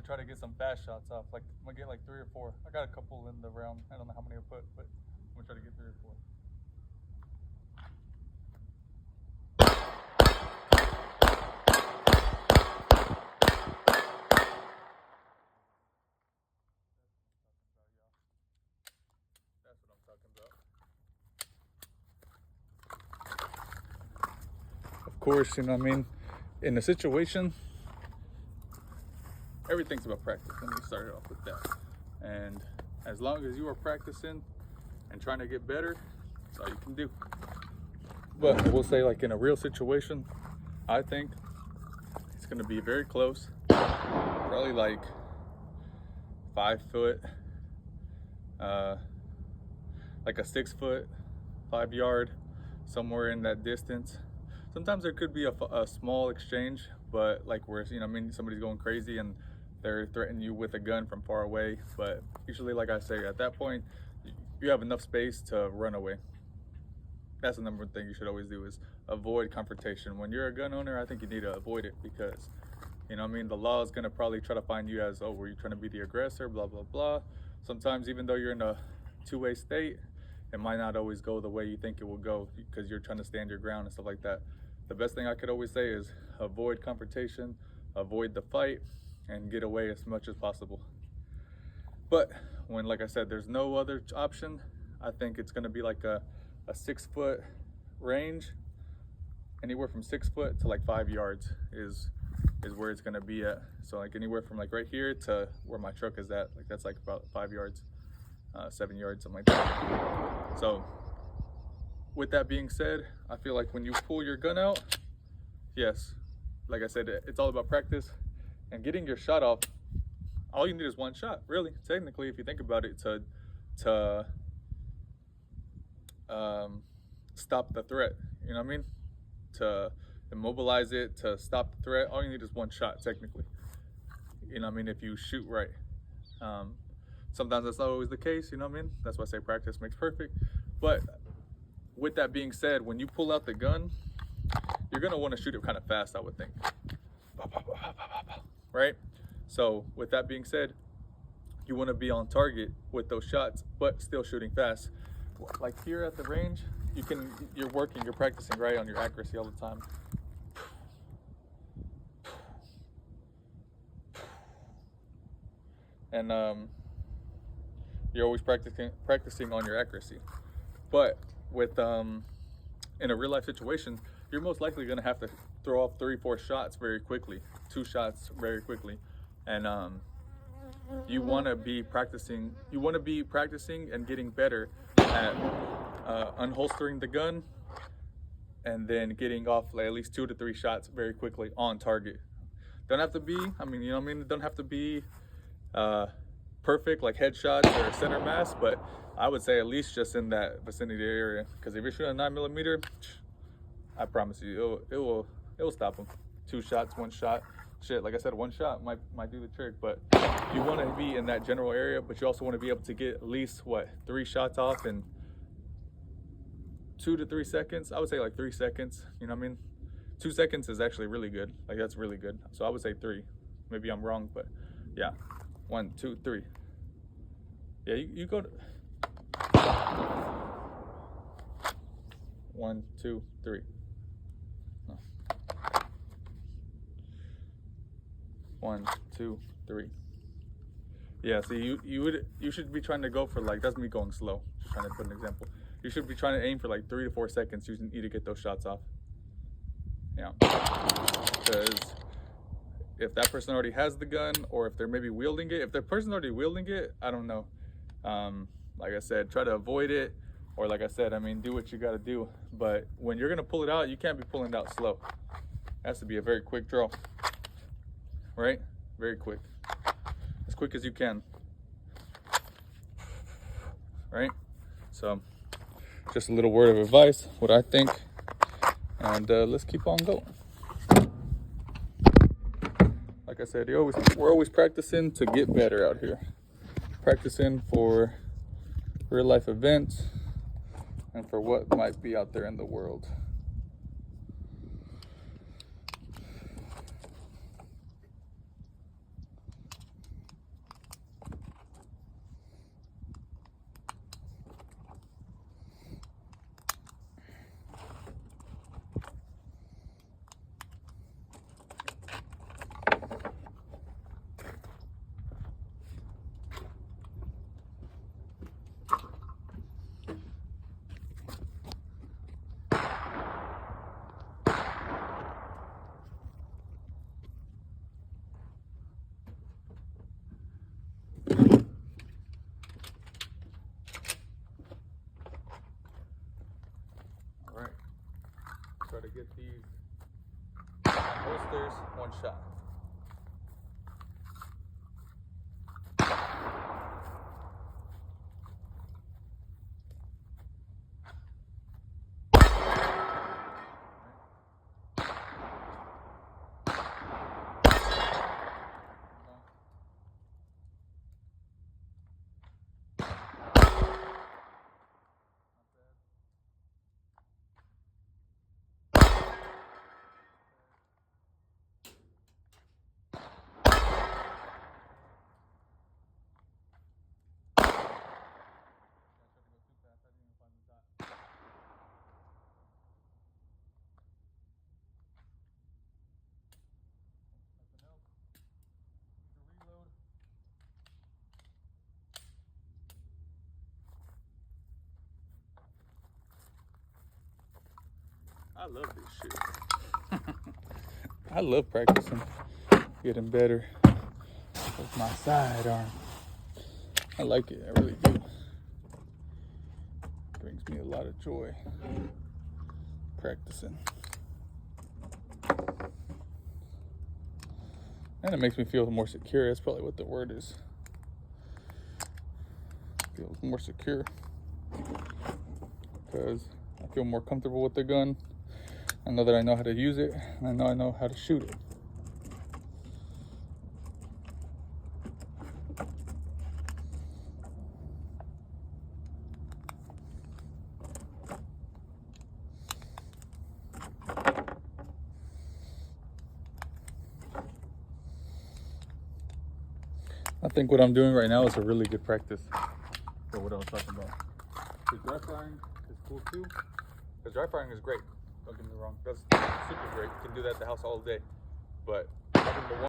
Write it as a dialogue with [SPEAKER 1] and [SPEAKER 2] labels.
[SPEAKER 1] try to get some fast shots off. Like I'm gonna get like 3 or 4. I got a couple in the round. I don't know how many I put, but I'm gonna try to get 3 or 4. That's what I'm talking about. Of course, you know what I mean? In the situation, everything's about practice. Let me start off with that. And as long as you are practicing and trying to get better, that's all you can do. But I will say, like in a real situation, I think it's gonna be very close. Probably like 5 foot, like a 6 foot, 5 yard, somewhere in that distance. Sometimes there could be a small exchange, but like where, you know, I mean, somebody's going crazy and they're threatening you with a gun from far away. But usually, like I say, at that point, you have enough space to run away. That's the number one thing you should always do, is avoid confrontation. When you're a gun owner, I think you need to avoid it because, you know what I mean, the law is gonna probably try to find you as, oh, were you trying to be the aggressor, blah, blah, blah. Sometimes even though you're in a two-way state, it might not always go the way you think it will go because you're trying to stand your ground and stuff like that. The best thing I could always say is avoid confrontation, avoid the fight, and get away as much as possible. But when, like I said, there's no other option, I think it's gonna be like a 6 foot range. Anywhere from 6 foot to like 5 yards is where it's gonna be at. So like anywhere from like right here to where my truck is at, like that's like about 5 yards, 7 yards, something like that. So with that being said, I feel like when you pull your gun out, yes, like I said, it's all about practice and getting your shot off. All you need is one shot, really, technically, if you think about it, to stop the threat, you know what I mean? To immobilize it, to stop the threat, all you need is one shot, technically. You know what I mean? If you shoot right. Sometimes that's not always the case, you know what I mean? That's why I say practice makes perfect. But with that being said, when you pull out the gun, you're gonna want to shoot it kind of fast, I would think. Right? So with that being said, you want to be on target with those shots, but still shooting fast. Like here at the range, you're practicing, right, on your accuracy all the time. And you're always practicing on your accuracy. But with in a real life situation, you're most likely going to have to throw off 3-4 shots very quickly, 2 shots very quickly, and you want to be practicing. You want to be practicing and getting better at unholstering the gun, and then getting off like at least 2 to 3 shots very quickly on target. Don't have to be, I mean, you know what I mean? It don't have to be perfect like headshots or center mass, but I would say at least just in that vicinity area. Because if you're shooting a 9mm, I promise you, it will stop them. 2 shots, 1 shot. Shit, like I said, 1 shot might do the trick. But you want to be in that general area, but you also want to be able to get at least 3 shots off in 2 to 3 seconds. I would say like 3 seconds. You know what I mean? 2 seconds is actually really good. Like that's really good. So I would say 3. Maybe I'm wrong, but yeah. 1, 2, 3. Yeah, you go to 1, 2, 3. No. 1, 2, 3. Yeah, see, you should be trying to go for like, that's me going slow. Just trying to put an example. You should be trying to aim for like 3 to 4 seconds. You need to get those shots off. Yeah, because if that person already has the gun, or if they're maybe wielding it, if the person already wielding it, I don't know. Like I said, try to avoid it, or like I said, I mean, do what you got to do. But when you're gonna pull it out, you can't be pulling it out slow. It has to be a very quick draw, right? Very quick, as quick as you can, right? So, just a little word of advice, what I think, and let's keep on going. Like I said, we're always practicing to get better out here. Practicing for real life events and for what might be out there in the world. take these holsters, one shot. I love this shit. I love practicing, getting better with my sidearm. I like it, I really do. Brings me a lot of joy practicing. And it makes me feel more secure. That's probably what the word is. Feels more secure because I feel more comfortable with the gun. I know that I know how to use it, and I know how to shoot it. I think what I'm doing right now is a really good practice for what I was talking about. The dry firing is cool too. Because dry firing is great. Don't get me wrong. That's super great. You can do that at the house all day. But having the one